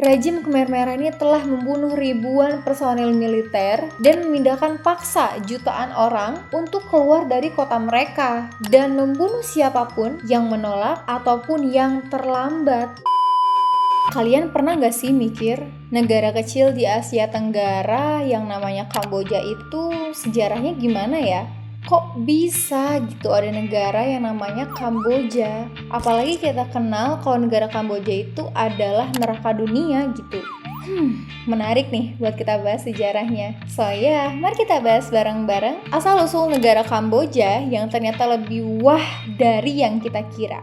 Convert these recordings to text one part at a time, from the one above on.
rejim Khmer Merah ini telah membunuh ribuan personil militer dan memindahkan paksa jutaan orang untuk keluar dari kota mereka dan membunuh siapapun yang menolak ataupun yang terlambat. Kalian pernah gak sih mikir, negara kecil di Asia Tenggara yang namanya Kamboja itu sejarahnya gimana ya? Kok bisa gitu ada negara yang namanya Kamboja? Apalagi kita kenal kalau negara Kamboja itu adalah neraka dunia gitu. Menarik nih buat kita bahas sejarahnya. So ya, mari kita bahas bareng-bareng asal-usul negara Kamboja yang ternyata lebih wah dari yang kita kira.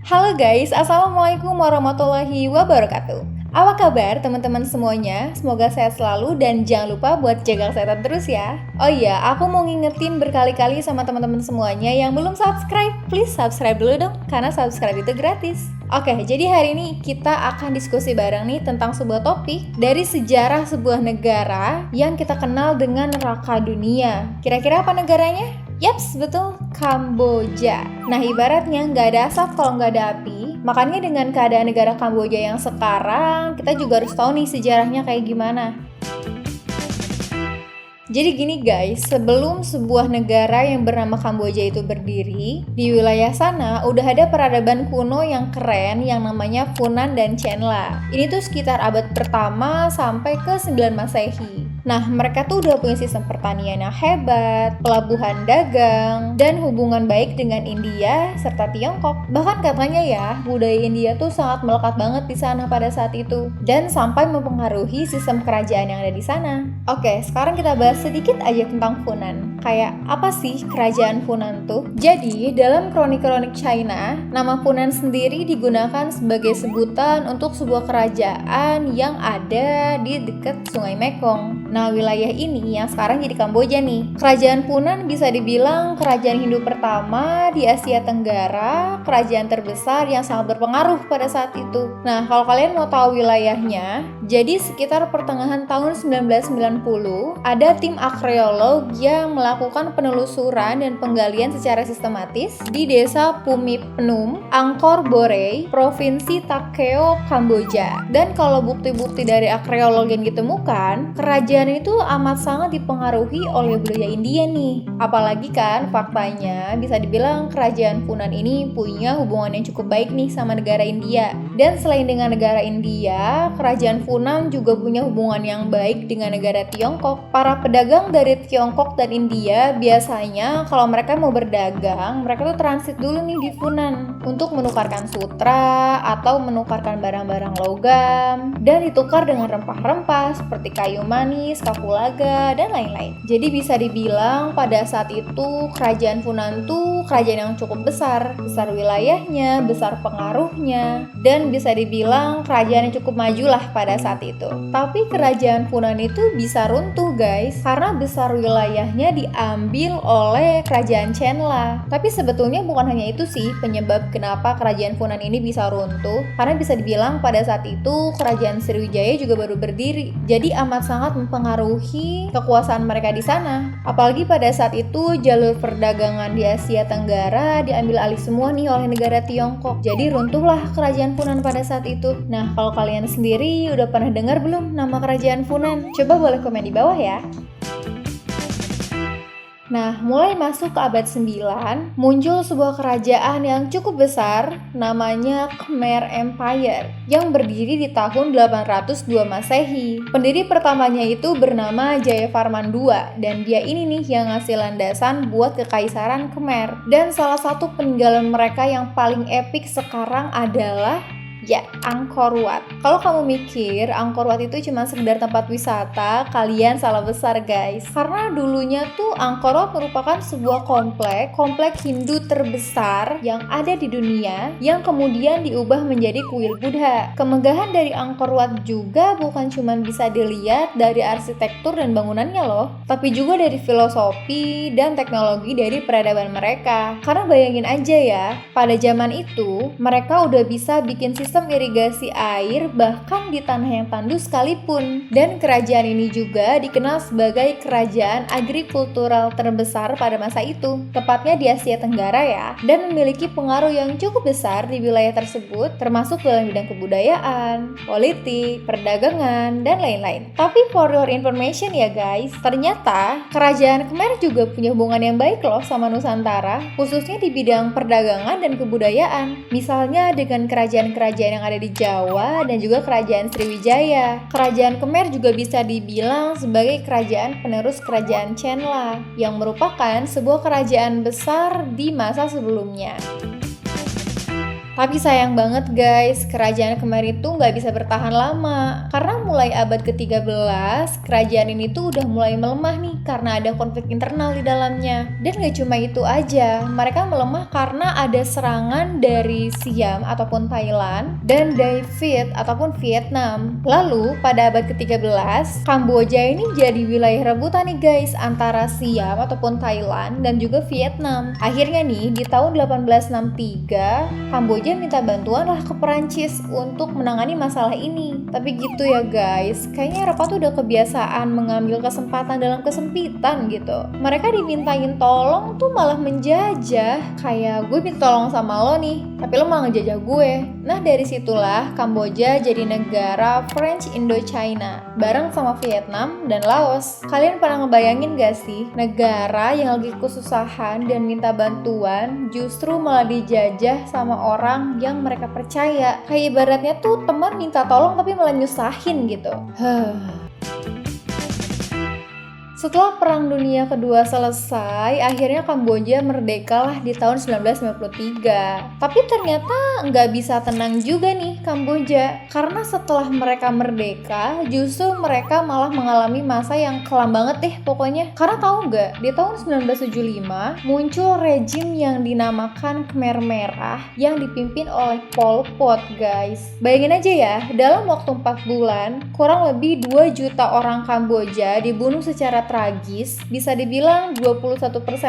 Halo guys, Assalamualaikum warahmatullahi wabarakatuh. Apa kabar teman-teman semuanya? Semoga sehat selalu dan jangan lupa buat jaga kesehatan terus ya. Oh iya, aku mau ngingetin berkali-kali sama teman-teman semuanya yang belum subscribe, please subscribe dulu dong, karena subscribe itu gratis. Oke, jadi hari ini kita akan diskusi bareng nih tentang sebuah topik dari sejarah sebuah negara yang kita kenal dengan neraka dunia. Kira-kira apa negaranya? Yaps, betul, Kamboja. Nah, ibaratnya nggak ada asap kalau nggak ada api. Makanya dengan keadaan negara Kamboja yang sekarang, kita juga harus tahu nih sejarahnya kayak gimana. Jadi gini guys, sebelum sebuah negara yang bernama Kamboja itu berdiri, di wilayah sana udah ada peradaban kuno yang keren yang namanya Funan dan Chenla. Ini tuh sekitar abad pertama sampai ke 9 Masehi. Nah, mereka tuh udah punya sistem pertanian yang hebat, pelabuhan dagang, dan hubungan baik dengan India serta Tiongkok. Bahkan katanya ya, budaya India tuh sangat melekat banget di sana pada saat itu, dan sampai mempengaruhi sistem kerajaan yang ada di sana. Oke, sekarang kita bahas sedikit aja tentang Funan. Kayak apa sih kerajaan Funan tuh? Jadi, dalam kronik-kronik China, nama Funan sendiri digunakan sebagai sebutan untuk sebuah kerajaan yang ada di dekat Sungai Mekong. Nah, wilayah ini yang sekarang jadi Kamboja nih. Kerajaan Funan bisa dibilang kerajaan Hindu pertama di Asia Tenggara, kerajaan terbesar yang sangat berpengaruh pada saat itu. Nah, kalau kalian mau tahu wilayahnya, jadi sekitar pertengahan tahun 1990, ada tim arkeolog yang melakukan penelusuran dan penggalian secara sistematis di desa Pumip Penum, Angkor Borei, Provinsi Takeo, Kamboja. Dan kalau bukti-bukti dari arkeolog yang ditemukan, kerajaan itu amat sangat dipengaruhi oleh budaya India nih. Apalagi kan faktanya bisa dibilang kerajaan Funan ini punya hubungan yang cukup baik nih sama negara India. Dan selain dengan negara India, kerajaan Funan juga punya hubungan yang baik dengan negara Tiongkok. Para pedagang dari Tiongkok dan India biasanya kalau mereka mau berdagang, mereka tuh transit dulu nih di Funan untuk menukarkan sutra atau menukarkan barang-barang logam dan ditukar dengan rempah-rempah seperti kayu manis, kapulaga, dan lain-lain. Jadi bisa dibilang pada saat itu kerajaan Funan tuh kerajaan yang cukup besar wilayahnya, besar pengaruhnya, dan bisa dibilang kerajaan yang cukup maju lah pada saat itu. Tapi kerajaan Funan itu bisa runtuh guys, karena besar wilayahnya diambil oleh kerajaan Chenla. Tapi sebetulnya bukan hanya itu sih penyebab kenapa kerajaan Funan ini bisa runtuh, karena bisa dibilang pada saat itu kerajaan Sriwijaya juga baru berdiri. Jadi amat sangat mempengaruhi kekuasaan mereka di sana. Apalagi pada saat itu jalur perdagangan di Asia Tenggara diambil alih semua nih oleh negara Tiongkok. Jadi runtuhlah kerajaan Funan pada saat itu. Nah, kalau kalian sendiri udah pernah dengar belum nama kerajaan Funan? Coba boleh komen di bawah ya. Nah, mulai masuk ke abad 9, muncul sebuah kerajaan yang cukup besar, namanya Khmer Empire, yang berdiri di tahun 802 Masehi. Pendiri pertamanya itu bernama Jayavarman II, dan dia ini nih yang ngasih landasan buat kekaisaran Khmer. Dan salah satu peninggalan mereka yang paling epik sekarang adalah Ya, Angkor Wat. Kalau kamu mikir Angkor Wat itu cuma sekedar tempat wisata, kalian salah besar guys. Karena dulunya tuh Angkor Wat merupakan sebuah komplek Hindu terbesar yang ada di dunia yang kemudian diubah menjadi kuil Buddha. Kemegahan dari Angkor Wat juga bukan cuma bisa dilihat dari arsitektur dan bangunannya loh, tapi juga dari filosofi dan teknologi dari peradaban mereka. Karena bayangin aja ya, pada zaman itu mereka udah bisa bikin sistem irigasi air bahkan di tanah yang tandus sekalipun. Dan kerajaan ini juga dikenal sebagai kerajaan agrikultural terbesar pada masa itu, tepatnya di Asia Tenggara ya, dan memiliki pengaruh yang cukup besar di wilayah tersebut, termasuk dalam bidang kebudayaan, politik, perdagangan, dan lain-lain. Tapi for your information ya guys, ternyata kerajaan Khmer juga punya hubungan yang baik loh sama Nusantara, khususnya di bidang perdagangan dan kebudayaan. Misalnya dengan kerajaan-kerajaan yang ada di Jawa dan juga kerajaan Sriwijaya. Kerajaan Khmer juga bisa dibilang sebagai kerajaan penerus kerajaan Chenla, yang merupakan sebuah kerajaan besar di masa sebelumnya. Tapi sayang banget guys, kerajaan Khmer itu nggak bisa bertahan lama. Karena mulai abad ke-13, kerajaan ini tuh udah mulai melemah nih karena ada konflik internal di dalamnya. Dan nggak cuma itu aja, mereka melemah karena ada serangan dari Siam ataupun Thailand dan dari Viet ataupun Vietnam. Lalu pada abad ke-13, Kamboja ini jadi wilayah rebutan nih guys antara Siam ataupun Thailand dan juga Vietnam. Akhirnya nih di tahun 1863, Kamboja minta bantuan lah ke Perancis untuk menangani masalah ini. Tapi gitu ya guys, kayaknya Eropa tuh udah kebiasaan mengambil kesempatan dalam kesempitan gitu. Mereka dimintain tolong tuh malah menjajah. Kayak gue minta tolong sama lo nih, tapi lo malah ngejajah gue. Nah dari situlah Kamboja jadi negara French Indochina bareng sama Vietnam dan Laos. Kalian pernah ngebayangin gak sih negara yang lagi kesusahan dan minta bantuan justru malah dijajah sama orang yang mereka percaya? Kayak ibaratnya tuh teman minta tolong tapi malah nyusahin gitu. Setelah Perang Dunia Kedua selesai, akhirnya Kamboja merdeka lah di tahun 1993. Tapi ternyata nggak bisa tenang juga nih Kamboja, karena setelah mereka merdeka, justru mereka malah mengalami masa yang kelam banget deh pokoknya. Karena tahu nggak, di tahun 1975 muncul rejim yang dinamakan Khmer Merah yang dipimpin oleh Pol Pot guys. Bayangin aja ya, dalam waktu 4 bulan, kurang lebih 2 juta orang Kamboja dibunuh secara tragis, bisa dibilang 21%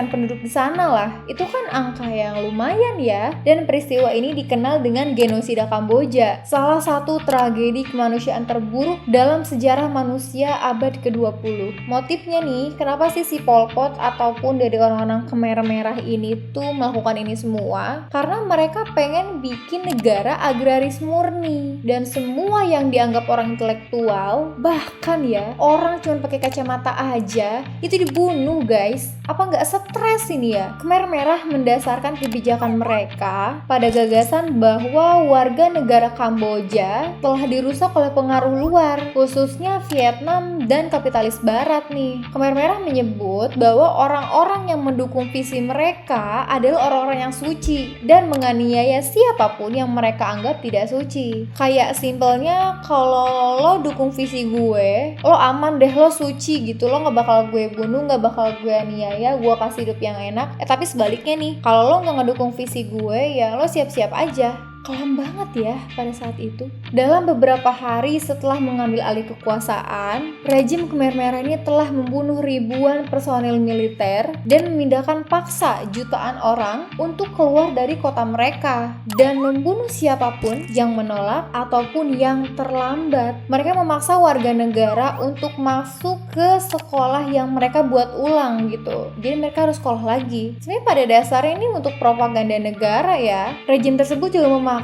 penduduk di sana lah. Itu kan angka yang lumayan ya. Dan peristiwa ini dikenal dengan genosida Kamboja, salah satu tragedi kemanusiaan terburuk dalam sejarah manusia abad ke-20. Motifnya nih, kenapa sih si Pol Pot ataupun dari orang-orang Khmer Merah ini tuh melakukan ini semua? Karena mereka pengen bikin negara agraris murni, dan semua yang dianggap orang intelektual, bahkan ya orang cuma pakai kacamata aja itu dibunuh guys. Apa nggak stres ini ya? Khmer Merah mendasarkan kebijakan mereka pada gagasan bahwa warga negara Kamboja telah dirusak oleh pengaruh luar, khususnya Vietnam dan kapitalis barat nih. Khmer Merah menyebut bahwa orang-orang yang mendukung visi mereka adalah orang-orang yang suci dan menganiaya siapapun yang mereka anggap tidak suci. Kayak simpelnya, kalau lo dukung visi gue, lo aman deh, lo suci gitu, lo nggak bakal gue bunuh, nggak bakal gue aniaya, gue kasih hidup yang enak. Tapi sebaliknya nih, kalau lo nggak ngedukung visi gue, ya lo siap-siap aja. Kelam banget ya pada saat itu. Dalam beberapa hari setelah mengambil alih kekuasaan, rejim Khmer Merah ini telah membunuh ribuan personil militer dan memindahkan paksa jutaan orang untuk keluar dari kota mereka dan membunuh siapapun yang menolak ataupun yang terlambat. Mereka memaksa warga negara untuk masuk ke sekolah yang mereka buat ulang gitu. Jadi mereka harus sekolah lagi. Sebenarnya pada dasarnya ini untuk propaganda negara ya. Rejim tersebut juga memaksa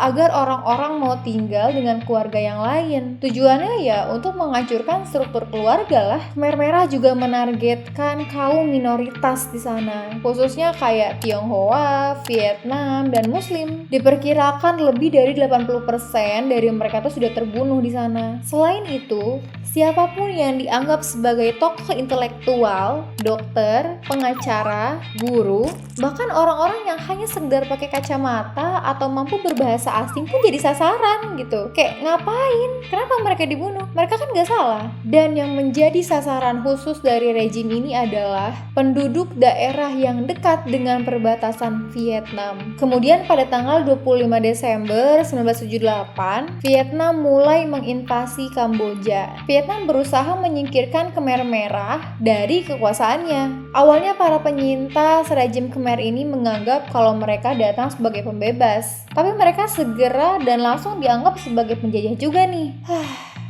agar orang-orang mau tinggal dengan keluarga yang lain. Tujuannya ya untuk menghancurkan struktur keluarga lah. Khmer Merah juga menargetkan kaum minoritas di sana, khususnya kayak Tionghoa, Vietnam, dan Muslim. Diperkirakan lebih dari 80% dari mereka tuh sudah terbunuh di sana. Selain itu, siapapun yang dianggap sebagai tokoh intelektual, dokter, pengacara, guru, bahkan orang-orang yang hanya sekedar pakai kacamata atau mampu mampu berbahasa asing pun jadi sasaran gitu. Kayak ngapain? Kenapa mereka dibunuh? Mereka kan gak salah. Dan yang menjadi sasaran khusus dari rejim ini adalah penduduk daerah yang dekat dengan perbatasan Vietnam. Kemudian pada tanggal 25 Desember 1978, Vietnam mulai menginvasi Kamboja. Vietnam berusaha menyingkirkan Khmer Merah dari kekuasaannya. Awalnya para penyintas rejim Khmer ini menganggap kalau mereka datang sebagai pembebas. Tapi mereka segera dan langsung dianggap sebagai penjajah juga nih.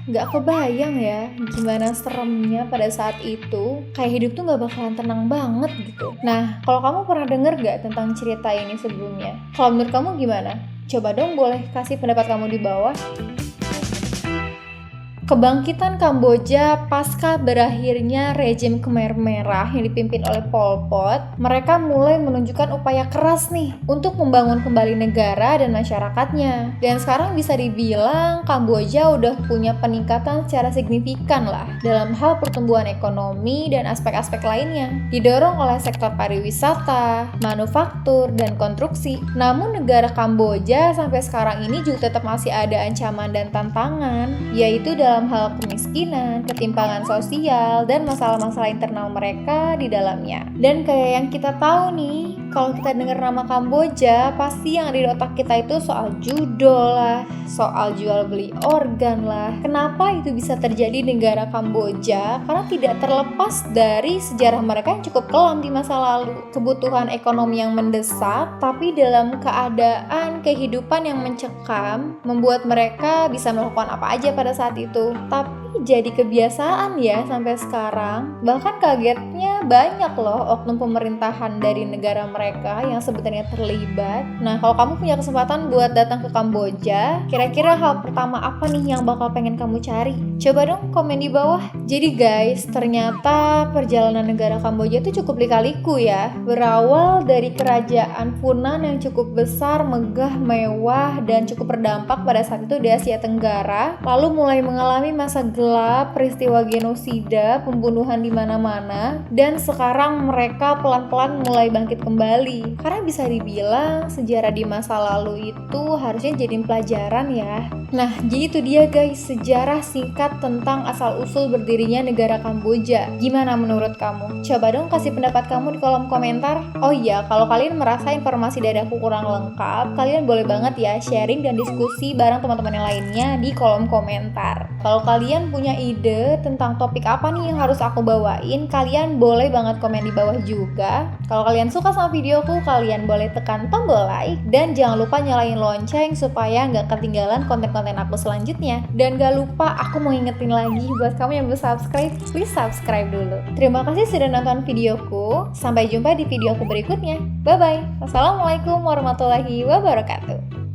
Gak kebayang ya gimana seremnya pada saat itu. Kayak hidup tuh gak bakalan tenang banget gitu. Nah, kalau kamu pernah denger gak tentang cerita ini sebelumnya? Kalau menurut kamu gimana? Coba dong boleh kasih pendapat kamu di bawah. Kebangkitan Kamboja pasca berakhirnya rejim Khmer Merah yang dipimpin oleh Pol Pot, mereka mulai menunjukkan upaya keras nih untuk membangun kembali negara dan masyarakatnya. Dan sekarang bisa dibilang Kamboja udah punya peningkatan secara signifikan lah dalam hal pertumbuhan ekonomi dan aspek-aspek lainnya. Didorong oleh sektor pariwisata, manufaktur, dan konstruksi. Namun negara Kamboja sampai sekarang ini juga tetap masih ada ancaman dan tantangan, yaitu dalam hal kemiskinan, ketimpangan sosial, dan masalah-masalah internal mereka di dalamnya. Dan kayak yang kita tahu nih, kalau kita dengar nama Kamboja, pasti yang ada di otak kita itu soal judol lah, soal jual beli organ lah. Kenapa itu bisa terjadi di negara Kamboja? Karena tidak terlepas dari sejarah mereka yang cukup kelam di masa lalu. Kebutuhan ekonomi yang mendesak, tapi dalam keadaan kehidupan yang mencekam, membuat mereka bisa melakukan apa aja pada saat itu. Tapi jadi kebiasaan ya sampai sekarang. Bahkan kagetnya banyak loh oknum pemerintahan dari negara mereka yang sebenarnya terlibat. Nah, kalau kamu punya kesempatan buat datang ke Kamboja, kira-kira hal pertama apa nih yang bakal pengen kamu cari? Coba dong komen di bawah. Jadi guys, ternyata perjalanan negara Kamboja itu cukup lika-liku ya. Berawal dari kerajaan Funan yang cukup besar, megah, mewah, dan cukup berdampak pada saat itu di Asia Tenggara, lalu mulai mengalami masa gelap, peristiwa genosida, pembunuhan di mana-mana, dan sekarang mereka pelan-pelan mulai bangkit kembali. Karena bisa dibilang sejarah di masa lalu itu harusnya jadi pelajaran ya. Nah, jadi itu dia guys, sejarah singkat tentang asal-usul berdirinya negara Kamboja. Gimana menurut kamu? Coba dong kasih pendapat kamu di kolom komentar. Oh iya, kalau kalian merasa informasi dari aku kurang lengkap, kalian boleh banget ya sharing dan diskusi bareng teman-teman yang lainnya di kolom komentar. Kalau kalian punya ide tentang topik apa nih yang harus aku bawain, kalian boleh banget komen di bawah juga. Kalau kalian suka sama videoku, kalian boleh tekan tombol like, dan jangan lupa nyalain lonceng supaya nggak ketinggalan konten-konten aku selanjutnya. Dan gak lupa aku mau ingetin lagi buat kamu yang belum subscribe, please subscribe dulu. Terima kasih sudah nonton videoku. Sampai jumpa di videoku berikutnya. Bye bye. Wassalamualaikum warahmatullahi wabarakatuh.